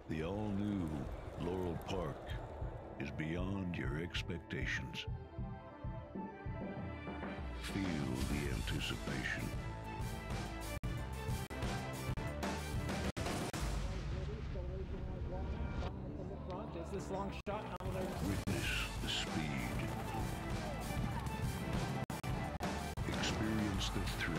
The all-new Laurel Park is beyond your expectations. Feel the anticipation. Is this long shot? Witness the speed. Experience the thrill.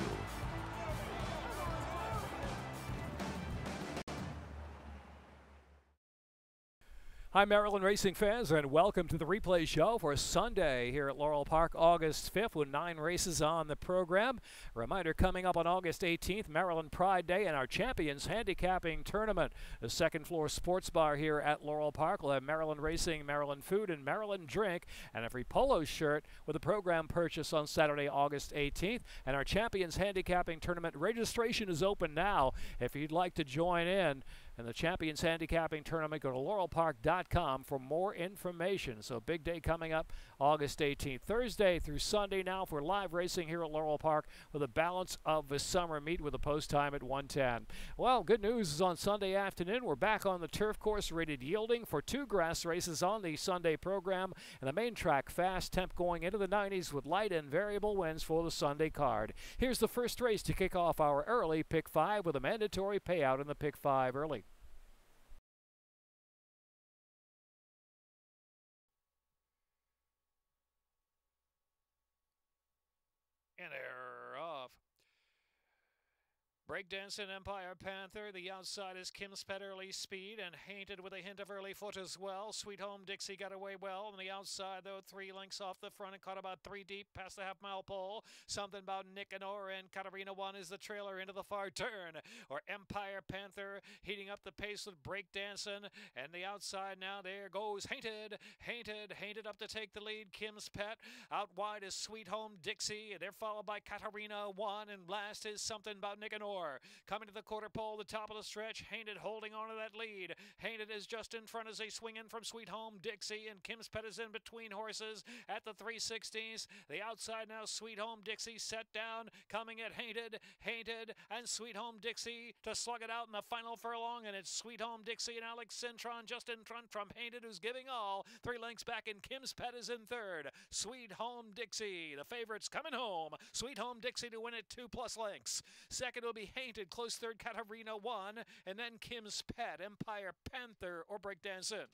Hi, Maryland racing fans, and welcome to the replay show for Sunday here at Laurel Park, August 5th, with 9 races on the program. Reminder, coming up on August 18th, Maryland Pride Day and our Champions Handicapping Tournament. The second floor sports bar here at Laurel Park will have Maryland racing, Maryland food, and Maryland drink, and a free polo shirt with a program purchase on Saturday, August 18th. And our Champions Handicapping Tournament registration is open now. If you'd like to join in the Champions Handicapping Tournament, go to laurelpark.com for more information. So big day coming up August 18th. Thursday through Sunday now for live racing here at Laurel Park with a balance of the summer meet with a post time at 1:10. Well, good news is on Sunday afternoon, we're back on the turf course rated yielding for 2 grass races on the Sunday program. And the main track fast temp going into the 90s with light and variable winds for the Sunday card. Here's the first race to kick off our early Pick 5 with a mandatory payout in the Pick 5 early. And they're off. Breakdancing Empire Panther. The outside is Kim's Pet Early Speed and Hainted with a hint of early foot as well. Sweet Home Dixie got away well. On the outside, though, 3 lengths off the front and caught about 3 deep past the half-mile pole. Something about Nicanor and Katarina 1 is the trailer into the far turn. Or Empire Panther heating up the pace with Breakdancing. And the outside now, there goes Hainted. Hainted up to take the lead. Kim's Pet. Out wide is Sweet Home Dixie. They're followed by Katarina 1. And last is Something About Nicanor. Coming to the quarter pole, the top of the stretch. Hainted holding on to that lead. Hainted is just in front as they swing in from Sweet Home Dixie, and Kim's Pet is in between horses at the 3/16. The outside now, Sweet Home Dixie set down, coming at Hainted, and Sweet Home Dixie to slug it out in the final furlong, and it's Sweet Home Dixie and Alex Cintron just in front from Hainted, who's giving all. 3 lengths back, and Kim's Pet is in third. Sweet Home Dixie, the favorites coming home. Sweet Home Dixie to win it 2+ lengths. Second will be Hainted, close third Katarina 1, and then Kim's Pet, Empire Panther, or Breakdancing.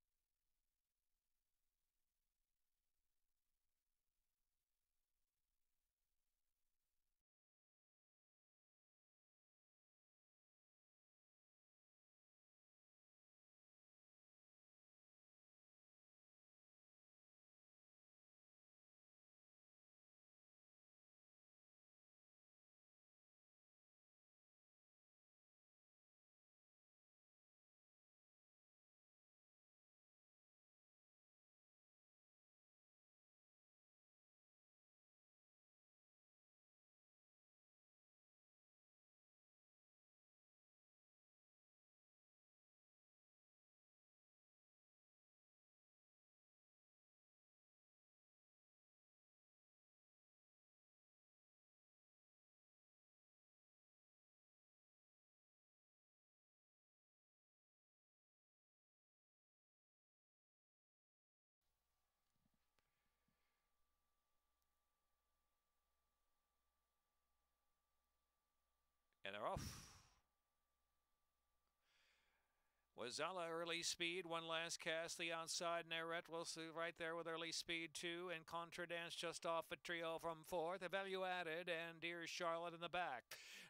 And they're off. Wazala Early Speed, 1 last cast. The outside Narette will see right there with Early Speed 2, and Contradance just off a trio from 4th. The Value Added and Dear Charlotte in the back.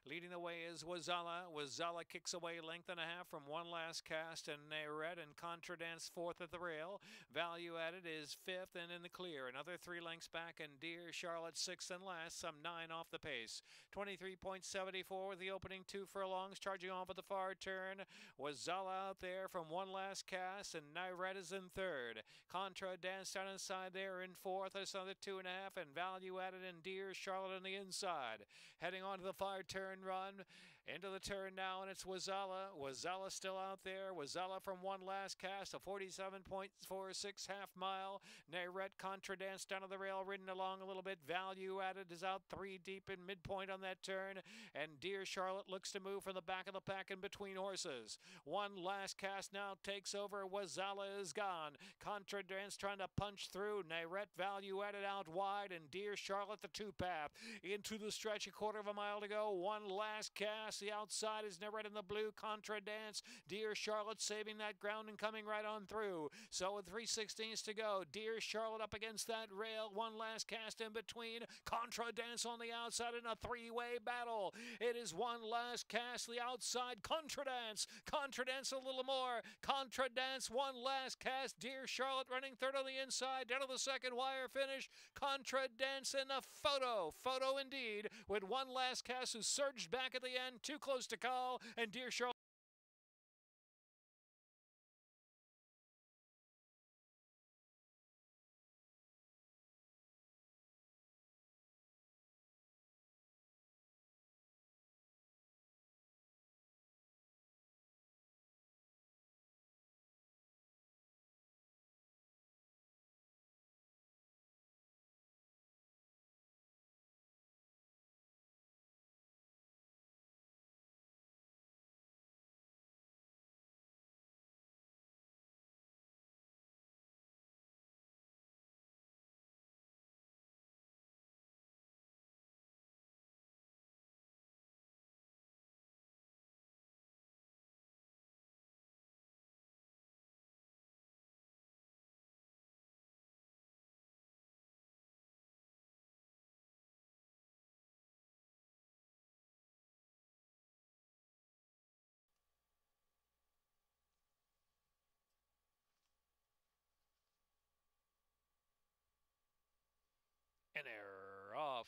Leading the way is Wazala. Wazala kicks away 1.5 lengths from 1 last cast, and Narette and Contradance 4th at the rail. Value Added is 5th and in the clear. Another 3 lengths back, and Dear Charlotte 6th and last, some 9 off the pace. 23.74 with the opening 2 furlongs, charging off at the far turn. Wazala out there from 1 last cast, and Narette is in third. Contradance down inside there in 4th. There's another 2.5, and Value Added and Dear Charlotte on the inside. Heading on to the far turn run. Into the turn now, and it's Wazala. Wazala still out there. Wazala from one last cast, a 47.46 half mile. Nairette Contradance down to the rail, ridden along a little bit. Value Added is out 3 deep in midpoint on that turn. And Dear Charlotte looks to move from the back of the pack in between horses. One last cast now takes over. Wazala is gone. Contradance trying to punch through. Nairette Value Added out wide, and Dear Charlotte the 2-path. Into the stretch, a quarter of a mile to go. One last cast. The outside is Nairette in the blue. Contradance. Dear Charlotte saving that ground and coming right on through. So with 3/16 to go, Dear Charlotte up against that rail. One last cast in between. Contradance on the outside in a 3-way battle. It is one last cast. The outside. Contradance. Contradance a little more. Contradance. One last cast. Dear Charlotte running third on the inside. Down to the second wire finish. Contradance in a photo. Photo indeed. With one last cast who surged back at the end. Too close to call. And Dear Charlotte. And they're off.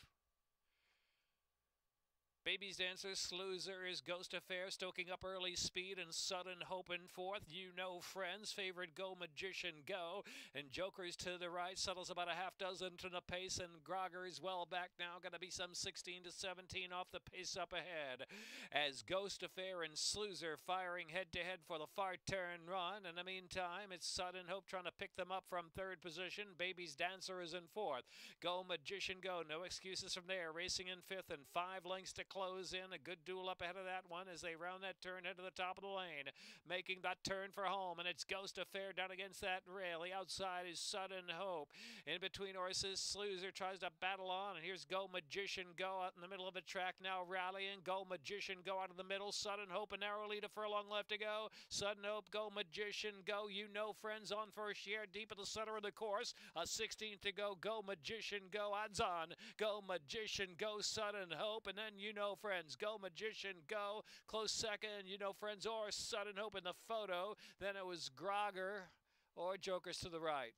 Baby's Dancer, Sluicer is Ghost Affair, stoking up early speed, and Sudden Hope in fourth. You Know Friends, favorite Go Magician Go, and Joker's to the right, settles about a half dozen to the pace, and Grogger's well back now, going to be some 16 to 17 off the pace up ahead. As Ghost Affair and Sluicer firing head-to-head for the far turn run. In the meantime, it's Sudden Hope trying to pick them up from third position. Baby's Dancer is in fourth. Go Magician Go, no excuses from there, racing in fifth, and 5 lengths to close in. A good duel up ahead of that one as they round that turn, head to the top of the lane, making that turn for home, and it's Ghost Affair down against that rail. The outside is Sudden Hope. In between horses, Sluicer tries to battle on, and here's Go Magician Go out in the middle of the track now, rallying. Go Magician Go out of the middle. Sudden Hope, a narrow lead, a furlong left to go. Sudden Hope, Go Magician Go. You Know Friends on for a share deep at the center of the course. A 16th to go. Go Magician Go, odds on. Go Magician Go, Sudden Hope, and then You Know Friends. Go Magician Go, close second. You Know Friends or Sudden Hope in the photo. Then it was Grogger or Joker's to the right.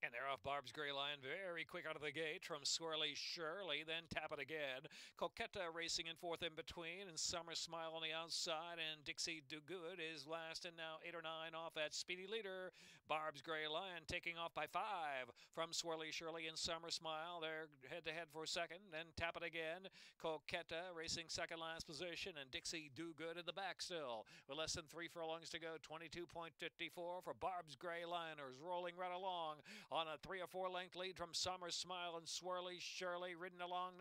And they're off Barb's Gray Line very quick out of the gate from Swirly Shirley, then Tap It Again. Coquetta racing in fourth in between, and Summer Smile on the outside, and Dixie Do Good is last, and now 8 or 9 off that speedy leader. Barb's Gray Lion taking off by 5 from Swirly Shirley and Summer Smile. They're head-to-head for second, then Tap It Again. Coquetta racing second last position, and Dixie Do Good in the back still. With less than 3 furlongs to go, 22.54 for Barb's Gray Liners, rolling right along on a 3 or 4 length lead from Summer Smile and Swirly Shirley, ridden along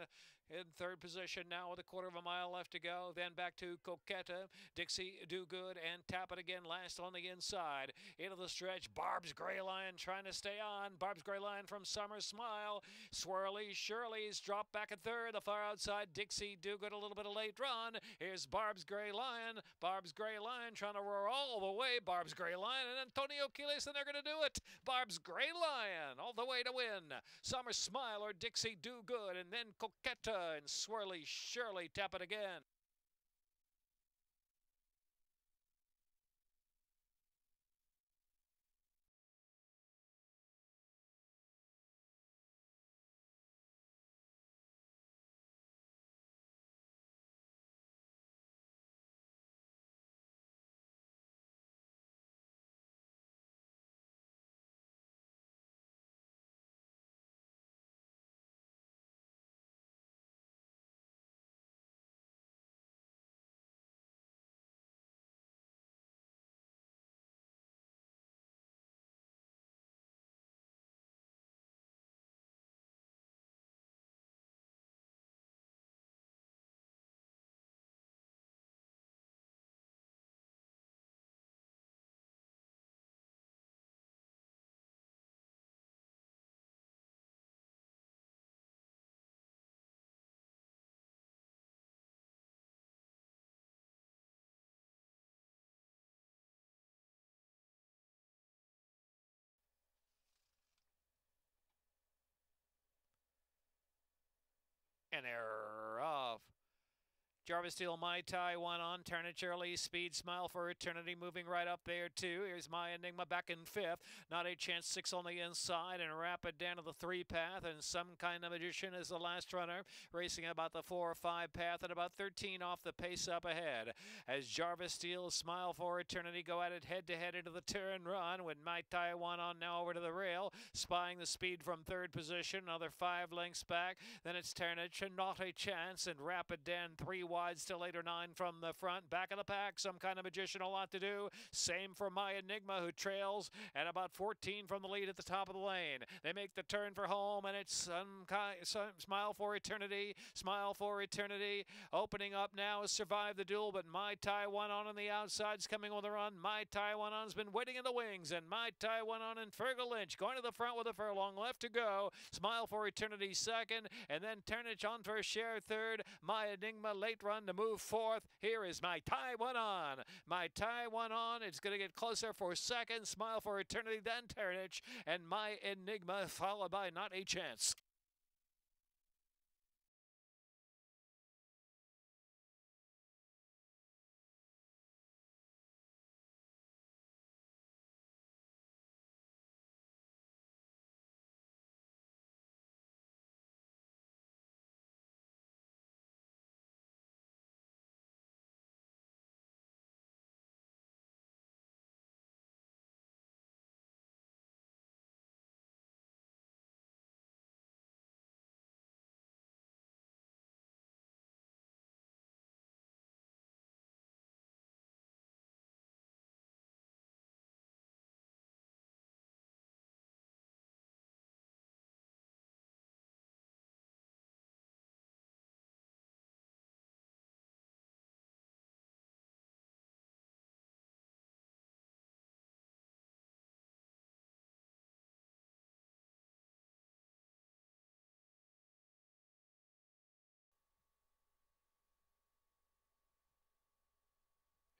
In third position now with a quarter of a mile left to go. Then back to Coquetta, Dixie, Do Good, and Tap It Again last on the inside. Into the stretch, Barb's Gray Lion trying to stay on. Barb's Gray Lion from Summer Smile. Swirly Shirley's dropped back at third. The far outside, Dixie, Do Good, a little bit of late run. Here's Barb's Gray Lion. Barb's Gray Lion trying to roar all the way. Barb's Gray Lion and Antonio Quiles, and they're going to do it. Barb's Gray Lion all the way to win. Summer Smile or Dixie, Do Good, and then Coquetta and Swirly Shirley Tap It Again. An error of Jarvis Steel, Mai Tai, one on. Turn it, Shirley, Speed, Smile for Eternity, moving right up there, too. Here's My Enigma back in fifth. Not a Chance, six on the inside, and Rapid down to the three path, and Some Kind of Magician is the last runner, racing about the 4 or 5 path, and about 13 off the pace up ahead. As Jarvis Steel, Smile for Eternity go at it head-to-head into the turn run, with Mai Tai, one on now over to the rail, spying the speed from third position, another 5 lengths back. Then it's Turnage, and Not a Chance, and Rapid Dan, 3 wide, still 8 or 9 from the front. Back of the pack, Some Kind of Magician, a lot to do. Same for My Enigma, who trails, and about 14 from the lead at the top of the lane. They make the turn for home, and it's Smile for Eternity, Smile for Eternity. Opening up now is Survive the Duel, but Mai Tai, one on the outside's coming with a run. Mai Tai, one on's been waiting in the wings, and Mai Tai, one on, and Fergal Lynch going to the front with a furlong left to go. Smile for Eternity second, and then Turnage on for share third. My Enigma late run to move fourth. Here is Mai Tai, one on. Mai Tai, one on. It's going to get closer for second. Smile for Eternity, then Turnage, and My Enigma followed by Not a Chance.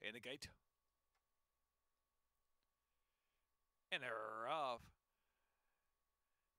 In the gate. And they're off.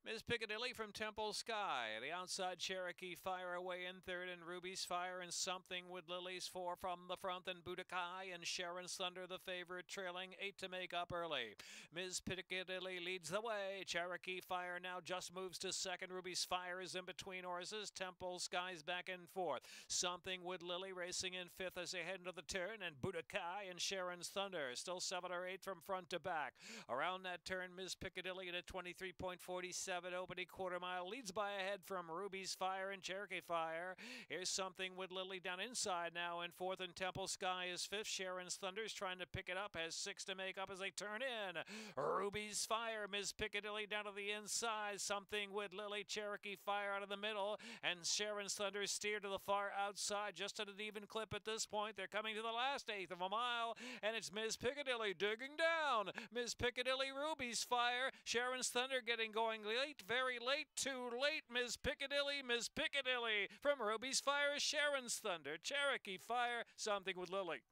Ms. Piccadilly from Temple Sky. The outside Cherokee Fire away in third, and Ruby's Fire and Something with Lilies 4 from the front, and Budokai and Sharon's Thunder the favorite, trailing 8 to make up early. Ms. Piccadilly leads the way. Cherokee Fire now just moves to second. Ruby's Fire is in between horses. Temple Sky's back in fourth. Something with Lily racing in fifth as they head into the turn, and Budokai and Sharon's Thunder still 7 or 8 from front to back. Around that turn, Ms. Piccadilly at a 23.47. 47 opening quarter mile. Leads by a head from Ruby's Fire and Cherokee Fire. Here's Something with Lily down inside now in fourth, and Temple Sky is fifth. Sharon's Thunder's trying to pick it up, has 6 to make up as they turn in. Ruby's Fire, Miss Piccadilly down to the inside. Something with Lily, Cherokee Fire out of the middle, and Sharon's Thunder steered to the far outside just at an even clip at this point. They're coming to the last eighth of a mile, and it's Miss Piccadilly digging down. Miss Piccadilly, Ruby's Fire, Sharon's Thunder getting going late, very late, too late. Miss Piccadilly from Ruby's Fire, Sharon's Thunder, Cherokee Fire, Something with Lily.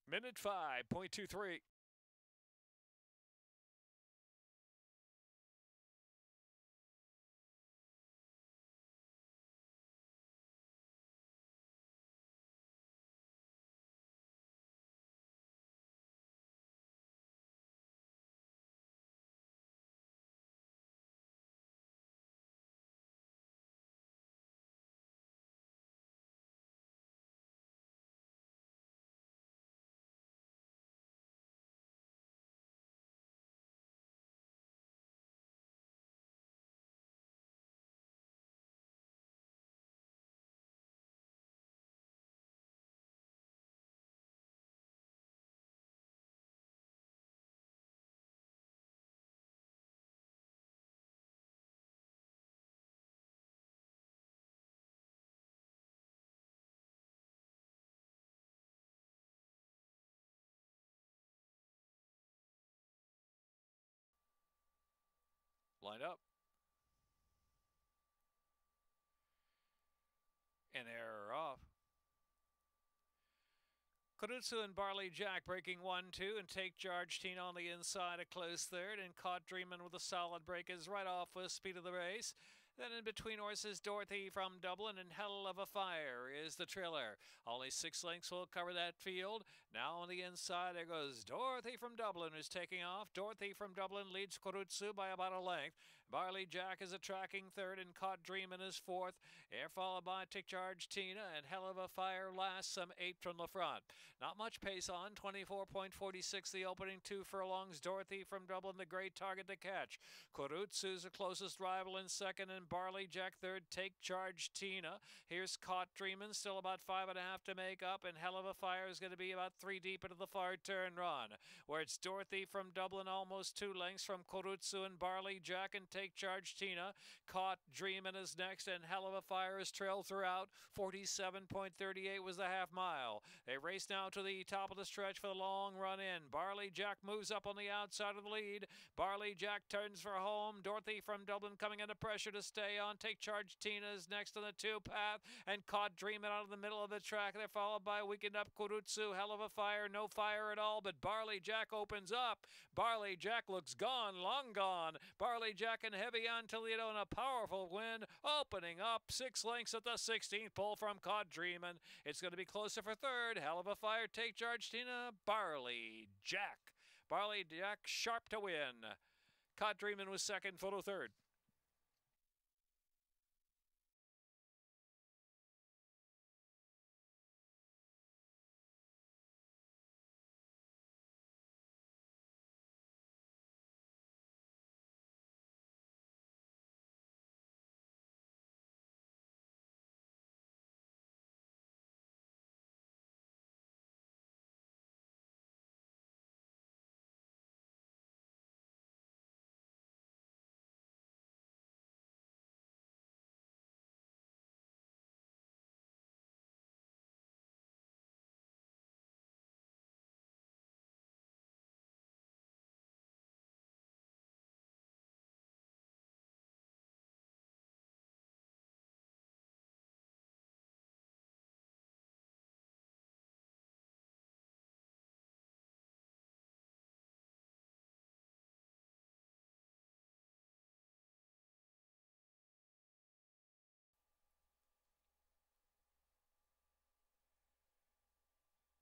Minute 5.23. Line up. And they're off. Kudutsu and Barley Jack breaking 1-2, and Take Charge Tina on the inside, a close third, and Caught Dreamin' with a solid break is right off with speed of the race. Then in between horses, Dorothy from Dublin and Hell of a Fire is the trailer. Only 6 lengths will cover that field. Now on the inside, there goes Dorothy from Dublin, who's taking off. Dorothy from Dublin leads Kurutsu by about a length. Barley Jack is a tracking third, and Caught Dreamin' is fourth. They're followed by Take Charge Tina, and Hell of a Fire last, some 8 from the front. Not much pace on, 24.46 the opening 2 furlongs. Dorothy from Dublin, the great target to catch. Kurutsu's the closest rival in second, and Barley Jack third. Take Charge Tina. Here's Caught Dreamin', still about 5.5 to make up, and Hell of a Fire is going to be about 3 deep into the far turn run, where it's Dorothy from Dublin almost 2 lengths from Kurutsu and Barley Jack, and Take Charge Tina. Caught Dreamin' is next, and Hell of a Fire is trailed throughout. 47.38 was the half mile. They race now to the top of the stretch for the long run in. Barley Jack moves up on the outside of the lead. Barley Jack turns for home. Dorothy from Dublin coming under pressure to stay on. Take Charge Tina is next on the 2 path, and Caught Dreamin' out of the middle of the track. They're followed by Weakened Up Kurutsu. Hell of a Fire, no fire at all, but Barley Jack opens up. Barley Jack looks gone, long gone. Barley Jack and Heavy on Toledo in a powerful win, opening up 6 lengths at the 16th pole from Caught Dreamin'. It's going to be closer for third. Hell of a Fire, Take Charge Tina, Barley Jack. Barley Jack sharp to win. Caught Dreamin' was second, photo third.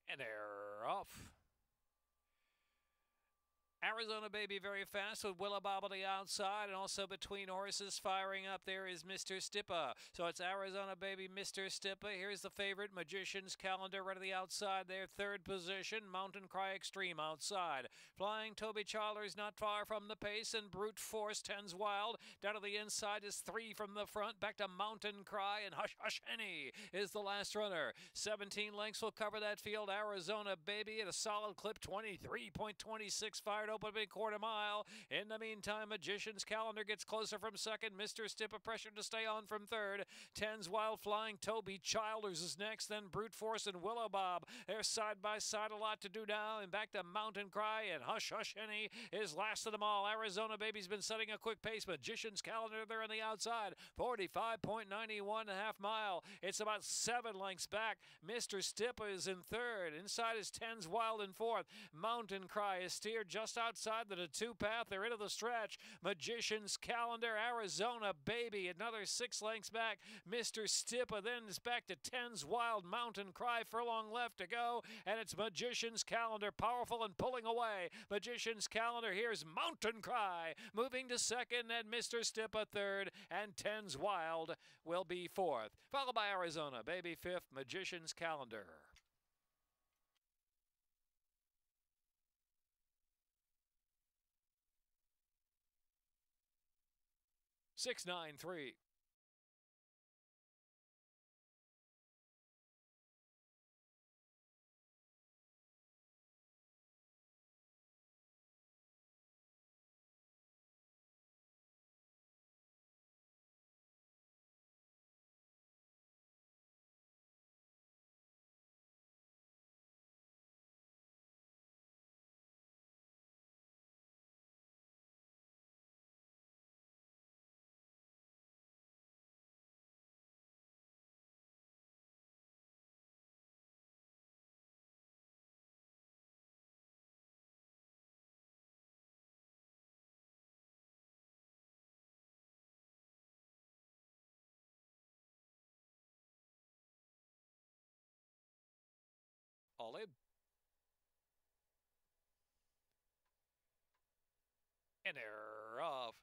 And they're off. Arizona Baby very fast with Willa Bob on the outside, and also between horses firing up there is Mr. Stippa. So it's Arizona Baby, Mr. Stippa. Here's the favorite, Magician's Calendar right to the outside there. Third position, Mountain Cry Extreme outside. Flying Toby Chalder's not far from the pace, and Brute Force Tens Wild. Down to the inside is 3 from the front. Back to Mountain Cry, and Hush Hush Henny is the last runner. 17 lengths will cover that field. Arizona Baby at a solid clip, 23.26 fired open big quarter mile. In the meantime, Magician's Calendar gets closer from second. Mr. Stippa pressure to stay on from third. Tens Wild Flying Toby Childers is next, then Brute Force and Willow Bob. They're side by side, a lot to do now. And back to Mountain Cry, and Hush Hush Henny is last of them all. Arizona Baby's been setting a quick pace. Magician's Calendar there on the outside, 45.91 and a half mile. It's about 7 lengths back. Mr. Stippa is in third. Inside is Tens Wild in fourth. Mountain Cry is steered just outside the 2 path. They're into the stretch. Magician's Calendar, Arizona Baby, another 6 lengths back. Mr. Stippa then is back to Tens Wild, Mountain Cry, furlong left to go, and it's Magician's Calendar, powerful and pulling away. Magician's Calendar, here's Mountain Cry, moving to second, and Mr. Stippa third, and Tens Wild will be fourth. Followed by Arizona Baby fifth, Magician's Calendar. 693. All in. And they're off.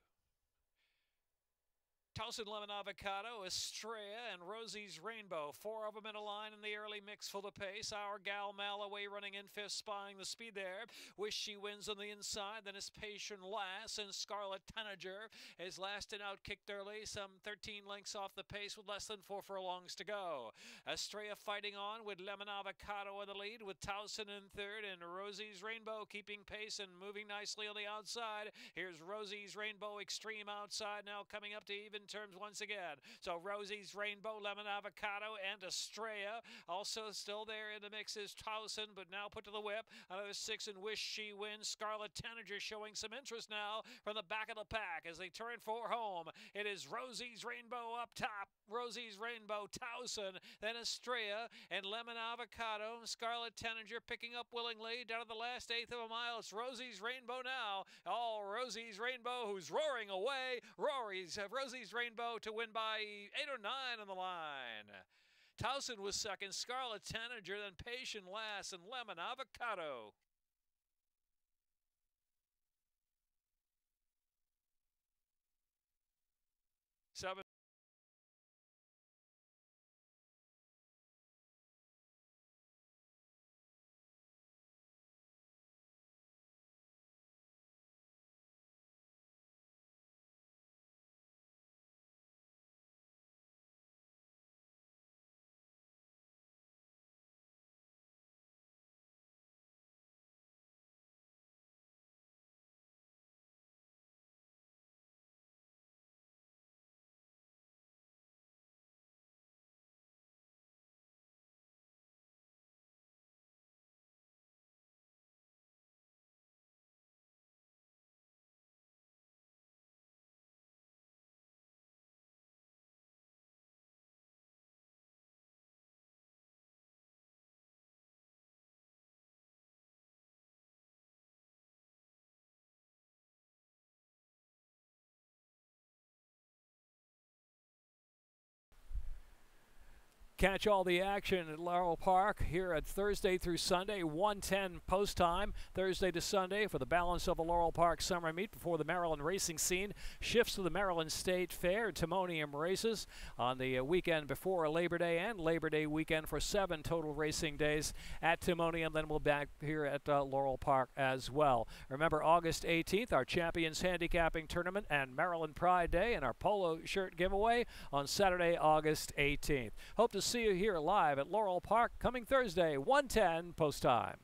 Towson Lemon Avocado, Estrella, and Rosie's Rainbow. 4 of them in a line in the early mix full of pace. Our Gal Malloway running in fifth, spying the speed there. Wish She Wins on the inside. Then is Patient Lass, and Scarlet Tanager is last and out, kicked early. Some 13 lengths off the pace with less than 4 furlongs to go. Estrella fighting on with Lemon Avocado in the lead, with Towson in third, and Rosie's Rainbow keeping pace and moving nicely on the outside. Here's Rosie's Rainbow Extreme outside now, coming up to even terms once again. So Rosie's Rainbow, Lemon Avocado, and Estrella. Also still there in the mix is Towson, but now put to the whip. Another 6 and Wish She Wins. Scarlet Tanager showing some interest now from the back of the pack as they turn for home. It is Rosie's Rainbow up top. Rosie's Rainbow, Towson, then Estrella, and Lemon Avocado. Scarlet Tanager picking up willingly down to the last 1/8 of a mile. It's Rosie's Rainbow now. All Rosie's Rainbow, who's roaring away. Rosie's Rainbow to win by 8 or 9 on the line. Towson was second, Scarlet Tanager, then Patient Lass, and Lemon Avocado. 7. Catch all the action at Laurel Park here at Thursday through Sunday, 1:10 post time, Thursday to Sunday for the balance of the Laurel Park Summer Meet before the Maryland racing scene shifts to the Maryland State Fair. Timonium races on the weekend before Labor Day and Labor Day weekend for 7 total racing days at Timonium. Then we'll be back here at Laurel Park as well. Remember, August 18th, our Champions Handicapping Tournament and Maryland Pride Day and our polo shirt giveaway on Saturday, August 18th. Hope to see you here live at Laurel Park coming Thursday, 1:10 post time.